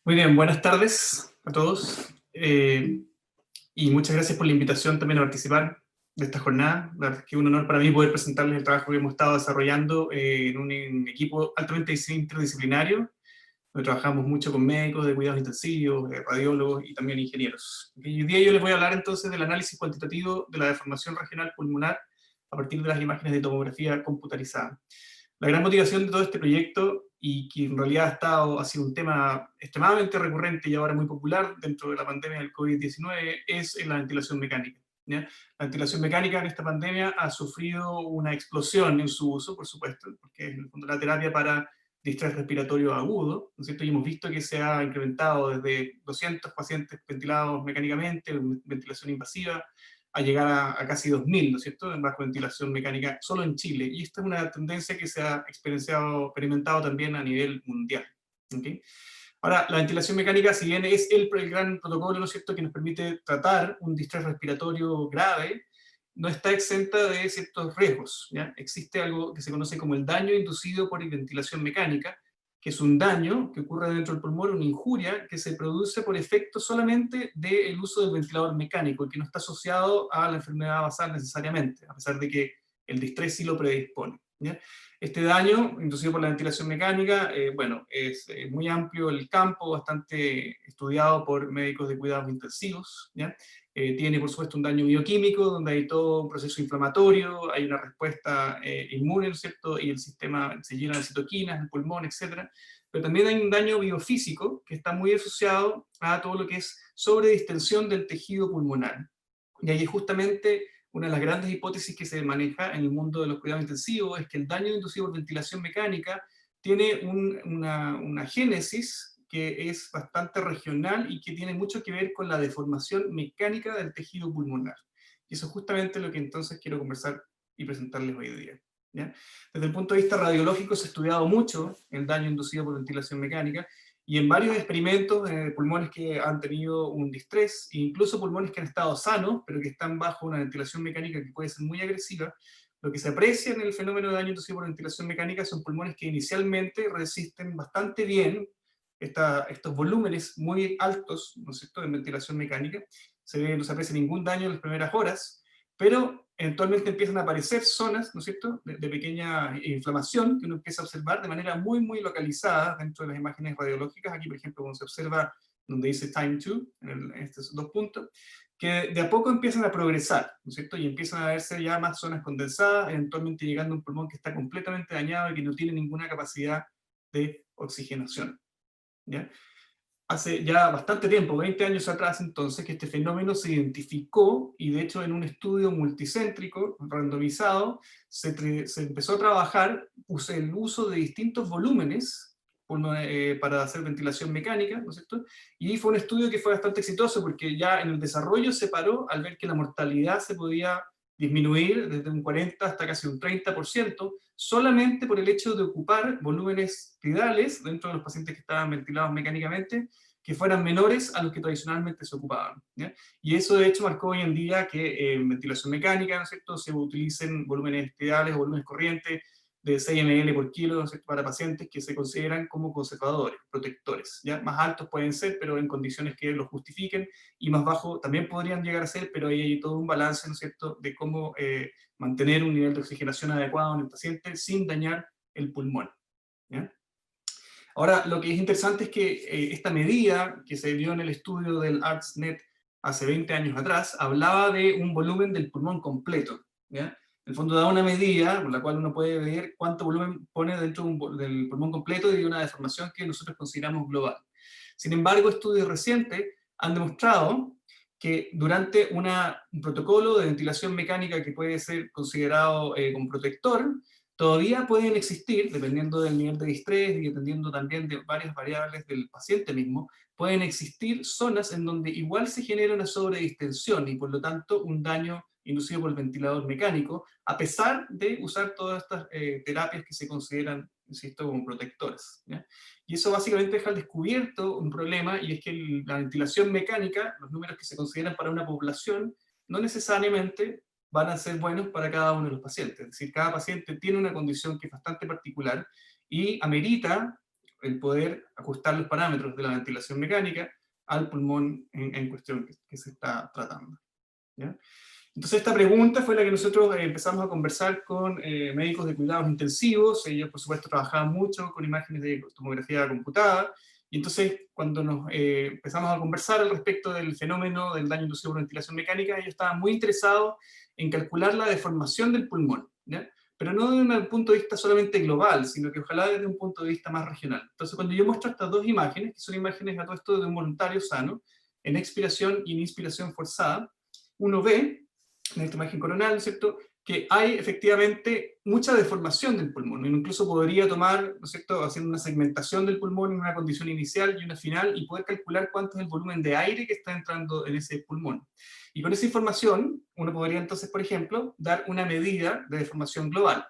Muy bien, buenas tardes a todos. Y muchas gracias por la invitación también a participar de esta jornada. La verdad es que es un honor para mí poder presentarles el trabajo que hemos estado desarrollando en un equipo altamente interdisciplinario, donde trabajamos mucho con médicos de cuidados intensivos, radiólogos y también ingenieros. Y hoy día yo les voy a hablar entonces del análisis cuantitativo de la deformación regional pulmonar a partir de las imágenes de tomografía computarizada. La gran motivación de todo este proyecto, y que en realidad ha sido un tema extremadamente recurrente y ahora muy popular dentro de la pandemia del COVID-19, es la ventilación mecánica. ¿Ya? La ventilación mecánica en esta pandemia ha sufrido una explosión en su uso, por supuesto, porque es en el fondo la terapia para distrés respiratorio agudo, ¿no es cierto? Y hemos visto que se ha incrementado desde 200 pacientes ventilados mecánicamente, ventilación invasiva, a llegar a casi 2.000, ¿no es cierto?, en bajo ventilación mecánica solo en Chile. Y esta es una tendencia que se ha experimentado también a nivel mundial. ¿Okay? Ahora, la ventilación mecánica, si bien es el gran protocolo, ¿no es cierto?, que nos permite tratar un distrés respiratorio grave, no está exenta de ciertos riesgos. ¿Ya? Existe algo que se conoce como el daño inducido por ventilación mecánica, que es un daño que ocurre dentro del pulmón, una injuria que se produce por efecto solamente del uso del ventilador mecánico y que no está asociado a la enfermedad basal necesariamente, a pesar de que el distrés sí lo predispone. ¿Ya? Este daño inducido por la ventilación mecánica, bueno, es muy amplio el campo, bastante estudiado por médicos de cuidados intensivos. ¿Ya? Tiene, por supuesto, un daño bioquímico, donde hay todo un proceso inflamatorio, hay una respuesta inmune, ¿no es cierto? Y el sistema se llena de citoquinas, el pulmón, etcétera. Pero también hay un daño biofísico que está muy asociado a todo lo que es sobredistensión del tejido pulmonar. Y ahí justamente una de las grandes hipótesis que se maneja en el mundo de los cuidados intensivos es que el daño inducido por ventilación mecánica tiene una génesis que es bastante regional y que tiene mucho que ver con la deformación mecánica del tejido pulmonar. Y eso es justamente lo que entonces quiero conversar y presentarles hoy día. ¿Ya? Desde el punto de vista radiológico se ha estudiado mucho el daño inducido por ventilación mecánica, y en varios experimentos de pulmones que han tenido un distrés, e incluso pulmones que han estado sanos, pero que están bajo una ventilación mecánica que puede ser muy agresiva, lo que se aprecia en el fenómeno de daño inducido por ventilación mecánica son pulmones que inicialmente resisten bastante bien estos volúmenes muy altos, ¿no es cierto?, de ventilación mecánica. No se aprecia ningún daño en las primeras horas, pero eventualmente empiezan a aparecer zonas, ¿no es cierto?, de pequeña inflamación que uno empieza a observar de manera muy, muy localizada dentro de las imágenes radiológicas. Aquí, por ejemplo, cuando se observa donde dice time 2, en estos dos puntos, que de a poco empiezan a progresar, ¿no es cierto?, y empiezan a verse ya más zonas condensadas, eventualmente llegando a un pulmón que está completamente dañado y que no tiene ninguna capacidad de oxigenación. ¿Ya? Hace ya bastante tiempo, 20 años atrás entonces, que este fenómeno se identificó, y de hecho en un estudio multicéntrico, randomizado, se empezó a trabajar el uso de distintos volúmenes para hacer ventilación mecánica, ¿no es cierto? Y fue un estudio que fue bastante exitoso porque ya en el desarrollo se paró al ver que la mortalidad se podía disminuir desde un 40 hasta casi un 30%, solamente por el hecho de ocupar volúmenes tidales dentro de los pacientes que estaban ventilados mecánicamente, que fueran menores a los que tradicionalmente se ocupaban. ¿Ya? Y eso de hecho marcó hoy en día que en ventilación mecánica, ¿no es cierto?, se utilicen volúmenes tidales o volúmenes corrientes de 6 ml por kilo, ¿no es cierto?, para pacientes que se consideran como conservadores, protectores. ¿Ya? Más altos pueden ser, pero en condiciones que los justifiquen, y más bajos también podrían llegar a ser, pero ahí hay todo un balance, ¿no es cierto?, de cómo mantener un nivel de oxigenación adecuado en el paciente sin dañar el pulmón. ¿Ya? Ahora, lo que es interesante es que esta medida que se dio en el estudio del ARTSNet hace 20 años atrás, hablaba de un volumen del pulmón completo. ¿Ya? En el fondo da una medida por la cual uno puede ver cuánto volumen pone dentro del pulmón completo y de una deformación que nosotros consideramos global. Sin embargo, estudios recientes han demostrado que durante un protocolo de ventilación mecánica que puede ser considerado como protector, todavía pueden existir, dependiendo del nivel de distrés y dependiendo también de varias variables del paciente mismo, pueden existir zonas en donde igual se genera una sobredistensión y por lo tanto un daño inducido por el ventilador mecánico, a pesar de usar todas estas terapias que se consideran, insisto, como protectoras. ¿Ya? Y eso básicamente deja al descubierto un problema, y es que la ventilación mecánica, los números que se consideran para una población, no necesariamente van a ser buenos para cada uno de los pacientes. Es decir, cada paciente tiene una condición que es bastante particular y amerita el poder ajustar los parámetros de la ventilación mecánica al pulmón en cuestión que se está tratando, ¿ya? Entonces esta pregunta fue la que nosotros empezamos a conversar con médicos de cuidados intensivos. Ellos por supuesto trabajaban mucho con imágenes de tomografía computada, y entonces cuando nos empezamos a conversar al respecto del fenómeno del daño inducido por ventilación mecánica, ellos estaban muy interesados en calcular la deformación del pulmón, ¿ya? Pero no desde un punto de vista solamente global, sino que ojalá desde un punto de vista más regional. Entonces cuando yo muestro estas dos imágenes, que son imágenes a todo esto de un voluntario sano, en expiración y en inspiración forzada, uno ve en esta imagen coronal, ¿no es cierto?, que hay efectivamente mucha deformación del pulmón. Uno incluso podría tomar, ¿no es cierto?, haciendo una segmentación del pulmón en una condición inicial y una final, y poder calcular cuánto es el volumen de aire que está entrando en ese pulmón. Y con esa información, uno podría entonces, por ejemplo, dar una medida de deformación global.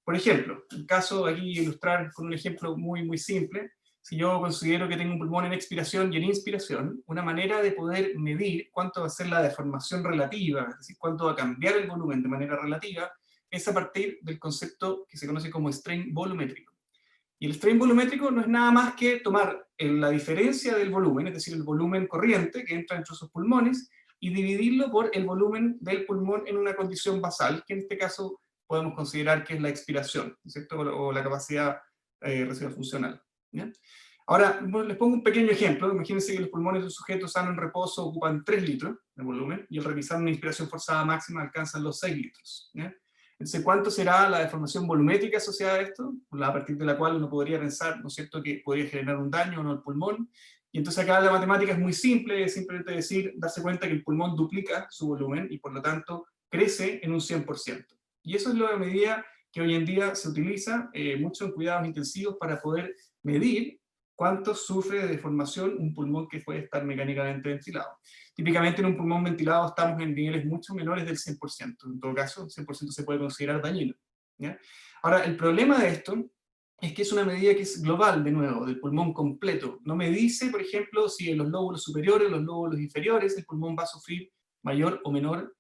Por ejemplo, el caso aquí ilustrar con un ejemplo muy simple. Si yo considero que tengo un pulmón en expiración y en inspiración, una manera de poder medir cuánto va a ser la deformación relativa, es decir, cuánto va a cambiar el volumen de manera relativa, es a partir del concepto que se conoce como strain volumétrico. Y el strain volumétrico no es nada más que tomar la diferencia del volumen, es decir, el volumen corriente que entra entre sus pulmones, y dividirlo por el volumen del pulmón en una condición basal, que en este caso podemos considerar que es la expiración, ¿cierto?, o la capacidad residual funcional, ¿ya? Ahora, bueno, les pongo un pequeño ejemplo. Imagínense que los pulmones de un sujeto sano en reposo ocupan 3 litros de volumen, y al realizar una inspiración forzada máxima alcanzan los 6 litros, ¿ya? Entonces, ¿cuánto será la deformación volumétrica asociada a esto? A partir de la cual uno podría pensar, ¿no es cierto?, que podría generar un daño o no al pulmón. Y entonces acá la matemática es muy simple, es simplemente decir, darse cuenta que el pulmón duplica su volumen y por lo tanto crece en un 100%. Y eso es la medida que hoy en día se utiliza mucho en cuidados intensivos para poder medir cuánto sufre de deformación un pulmón que puede estar mecánicamente ventilado. Típicamente en un pulmón ventilado estamos en niveles mucho menores del 100%. En todo caso, el 100% se puede considerar dañino, ¿ya? Ahora, el problema de esto es que es una medida que es global, de nuevo, del pulmón completo. No me dice, por ejemplo, si en los lóbulos superiores o los lóbulos inferiores el pulmón va a sufrir mayor o menor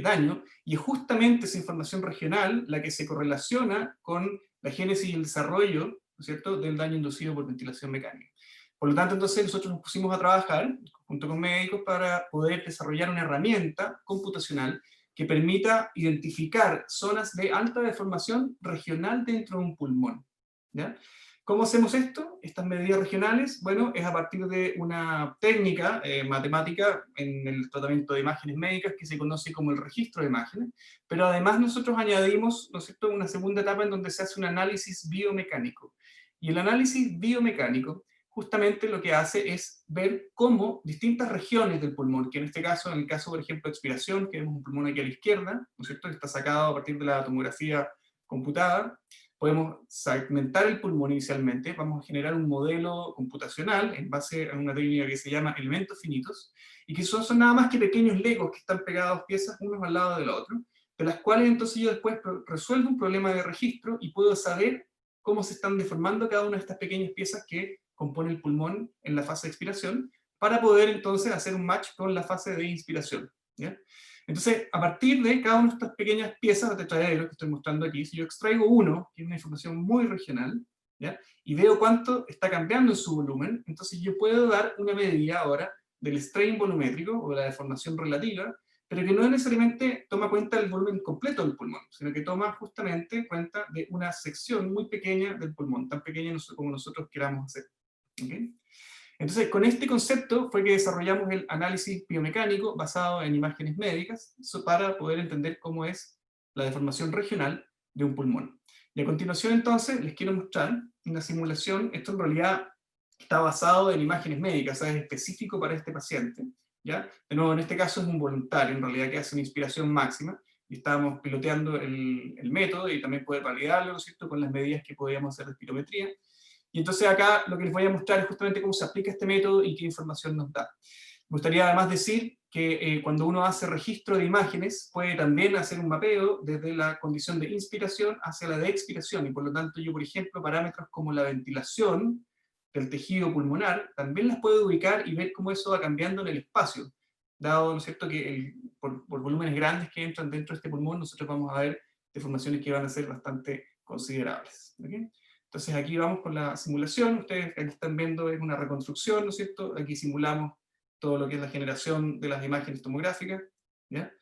daño, y es justamente esa información regional la que se correlaciona con la génesis y el desarrollo, ¿no es cierto?, del daño inducido por ventilación mecánica. Por lo tanto, entonces nosotros nos pusimos a trabajar junto con médicos para poder desarrollar una herramienta computacional que permita identificar zonas de alta deformación regional dentro de un pulmón, ¿ya? ¿Cómo hacemos esto? Estas medidas regionales, bueno, es a partir de una técnica matemática en el tratamiento de imágenes médicas que se conoce como el registro de imágenes, pero además nosotros añadimos, ¿no es cierto?, una segunda etapa en donde se hace un análisis biomecánico. Y el análisis biomecánico justamente lo que hace es ver cómo distintas regiones del pulmón, que en este caso, en el caso, por ejemplo, de expiración, que vemos un pulmón aquí a la izquierda, ¿no es cierto?, que está sacado a partir de la tomografía computada, podemos segmentar el pulmón inicialmente, vamos a generar un modelo computacional en base a una técnica que se llama elementos finitos, y que son nada más que pequeños legos que están pegados piezas unos al lado del otro, de las cuales entonces yo después resuelvo un problema de registro y puedo saber cómo se están deformando cada una de estas pequeñas piezas que compone el pulmón en la fase de expiración, para poder entonces hacer un match con la fase de inspiración, ¿ya? Entonces, a partir de cada una de estas pequeñas piezas de tetraedro que estoy mostrando aquí, si yo extraigo uno, que es una información muy regional, ¿ya?, y veo cuánto está cambiando en su volumen, entonces yo puedo dar una medida ahora del strain volumétrico, o de la deformación relativa, pero que no necesariamente toma cuenta del volumen completo del pulmón, sino que toma justamente cuenta de una sección muy pequeña del pulmón, tan pequeña como nosotros queramos hacer, ¿okay? Entonces, con este concepto fue que desarrollamos el análisis biomecánico basado en imágenes médicas, para poder entender cómo es la deformación regional de un pulmón. Y a continuación, entonces, les quiero mostrar una simulación. Esto en realidad está basado en imágenes médicas, es específico para este paciente, ¿ya? De nuevo, en este caso es un voluntario, en realidad, que hace una inspiración máxima, y estábamos piloteando el método, y también poder validarlo, ¿no es cierto?, con las medidas que podíamos hacer de espirometría. Y entonces acá lo que les voy a mostrar es justamente cómo se aplica este método y qué información nos da. Me gustaría además decir que cuando uno hace registro de imágenes, puede también hacer un mapeo desde la condición de inspiración hacia la de expiración, y por lo tanto yo, por ejemplo, parámetros como la ventilación del tejido pulmonar, también las puedo ubicar y ver cómo eso va cambiando en el espacio, dado, ¿no es cierto?, que por volúmenes grandes que entran dentro de este pulmón, nosotros vamos a ver deformaciones que van a ser bastante considerables, ¿okay? Entonces aquí vamos con la simulación, ustedes aquí están viendo es una reconstrucción, ¿no es cierto? Aquí simulamos todo lo que es la generación de las imágenes tomográficas, ¿ya?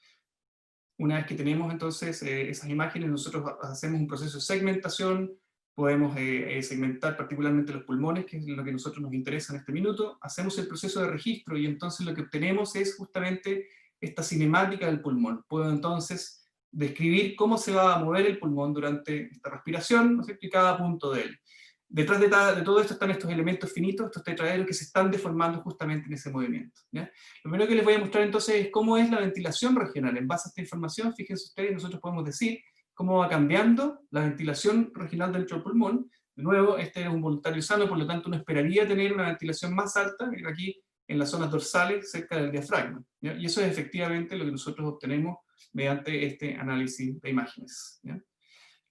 Una vez que tenemos entonces esas imágenes, nosotros hacemos un proceso de segmentación, podemos segmentar particularmente los pulmones, que es lo que a nosotros nos interesa en este minuto, hacemos el proceso de registro y entonces lo que obtenemos es justamente esta cinemática del pulmón. Puedo entonces describir cómo se va a mover el pulmón durante esta respiración, ¿no es cierto? Y cada punto de él. Detrás de todo esto están estos elementos finitos, estos tetraedros que se están deformando justamente en ese movimiento, ¿ya? Lo primero que les voy a mostrar entonces es cómo es la ventilación regional. En base a esta información, fíjense ustedes, nosotros podemos decir cómo va cambiando la ventilación regional dentro del pulmón. De nuevo, este es un voluntario sano, por lo tanto uno esperaría tener una ventilación más alta, aquí en las zonas dorsales, cerca del diafragma, ¿ya? Y eso es efectivamente lo que nosotros obtenemos mediante este análisis de imágenes, ¿ya?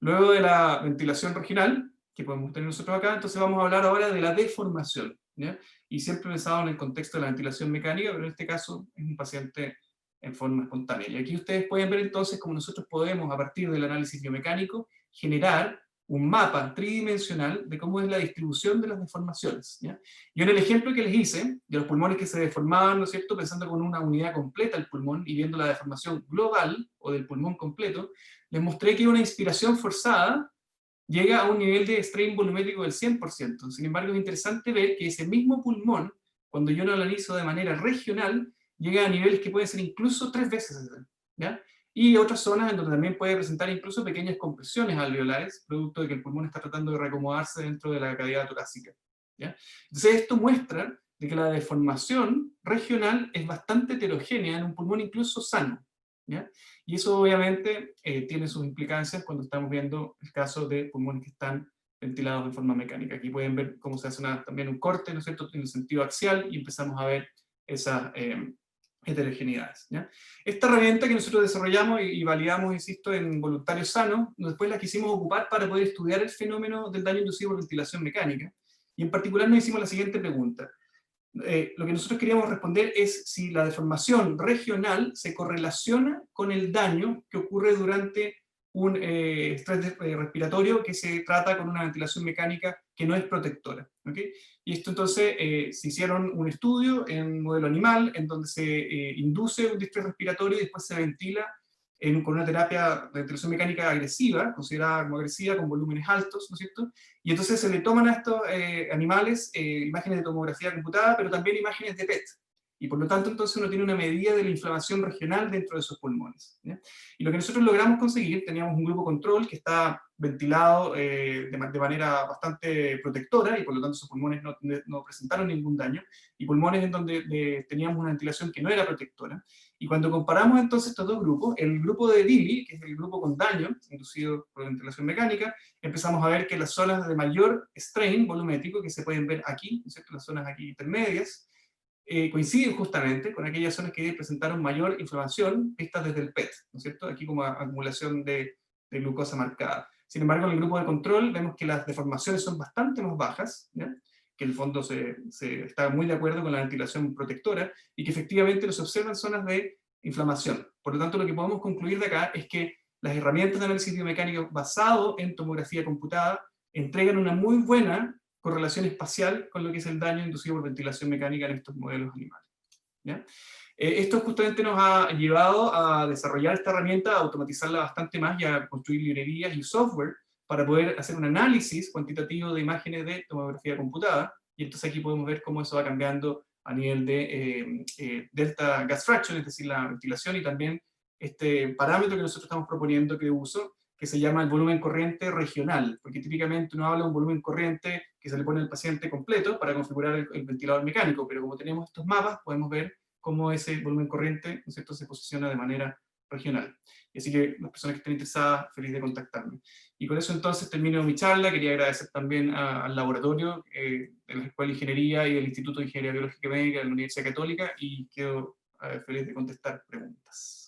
Luego de la ventilación regional, que podemos tener nosotros acá, entonces vamos a hablar ahora de la deformación, ¿ya? Y siempre pensado en el contexto de la ventilación mecánica, pero en este caso es un paciente en forma espontánea. Y aquí ustedes pueden ver entonces cómo nosotros podemos, a partir del análisis biomecánico, generar un mapa tridimensional de cómo es la distribución de las deformaciones, ¿ya? Y en el ejemplo que les hice, de los pulmones que se deformaban, ¿no es cierto?, pensando con una unidad completa del pulmón y viendo la deformación global, o del pulmón completo, les mostré que una inspiración forzada llega a un nivel de strain volumétrico del 100%. Sin embargo, es interesante ver que ese mismo pulmón, cuando yo lo analizo de manera regional, llega a niveles que pueden ser incluso 3 veces ese, ¿ya? Y otras zonas en donde también puede presentar incluso pequeñas compresiones alveolares, producto de que el pulmón está tratando de reacomodarse dentro de la cavidad torácica, ¿ya? Entonces esto muestra de que la deformación regional es bastante heterogénea en un pulmón incluso sano, ¿ya? Y eso obviamente tiene sus implicancias cuando estamos viendo el caso de pulmones que están ventilados de forma mecánica. Aquí pueden ver cómo se hace también un corte, ¿no es cierto?, en el sentido axial, y empezamos a ver esas heterogeneidades, ¿ya? Esta herramienta que nosotros desarrollamos y validamos, insisto, en voluntarios sanos, después la quisimos ocupar para poder estudiar el fenómeno del daño inducido por ventilación mecánica, y en particular nos hicimos la siguiente pregunta. Lo que nosotros queríamos responder es si la deformación regional se correlaciona con el daño que ocurre durante un estrés respiratorio que se trata con una ventilación mecánica que no es protectora, ¿okay? Y esto entonces se hicieron un estudio en un modelo animal en donde se induce un distrés respiratorio y después se ventila con una terapia de ventilación mecánica agresiva, considerada como agresiva, con volúmenes altos, ¿no es cierto? Y entonces se le toman a estos animales imágenes de tomografía computada, pero también imágenes de PET. Y por lo tanto, entonces uno tiene una medida de la inflamación regional dentro de esos pulmones, ¿ya? Y lo que nosotros logramos conseguir, teníamos un grupo control que está ventilado de manera bastante protectora, y por lo tanto esos pulmones no presentaron ningún daño, y pulmones en donde teníamos una ventilación que no era protectora. Y cuando comparamos entonces estos dos grupos, el grupo de Dili, que es el grupo con daño inducido por ventilación mecánica, empezamos a ver que las zonas de mayor strain volumétrico, que se pueden ver aquí, ¿no es cierto?, las zonas aquí intermedias, coinciden justamente con aquellas zonas que presentaron mayor inflamación, vistas desde el PET, ¿no es cierto?, aquí como acumulación de glucosa marcada. Sin embargo, en el grupo de control vemos que las deformaciones son bastante más bajas, ¿ya?, que en el fondo se está muy de acuerdo con la ventilación protectora, y que efectivamente no se observan zonas de inflamación. Por lo tanto, lo que podemos concluir de acá es que las herramientas de análisis biomecánico basado en tomografía computada entregan una muy buena correlación espacial con lo que es el daño inducido por ventilación mecánica en estos modelos animales, ¿ya? Esto justamente nos ha llevado a desarrollar esta herramienta, a automatizarla bastante más y a construir librerías y software para poder hacer un análisis cuantitativo de imágenes de tomografía computada, y entonces aquí podemos ver cómo eso va cambiando a nivel de delta gas fraction, es decir, la ventilación, y también este parámetro que nosotros estamos proponiendo que uso, que se llama el volumen corriente regional, porque típicamente uno habla de un volumen corriente que se le pone al paciente completo para configurar el ventilador mecánico, pero como tenemos estos mapas, podemos ver cómo ese volumen corriente, ¿no es cierto?, se posiciona de manera regional. Y así que las personas que estén interesadas, feliz de contactarme. Y con eso entonces termino mi charla. Quería agradecer también al laboratorio de la Escuela de Ingeniería y del Instituto de Ingeniería Biológica y Médica de la Universidad Católica, y quedo feliz de contestar preguntas.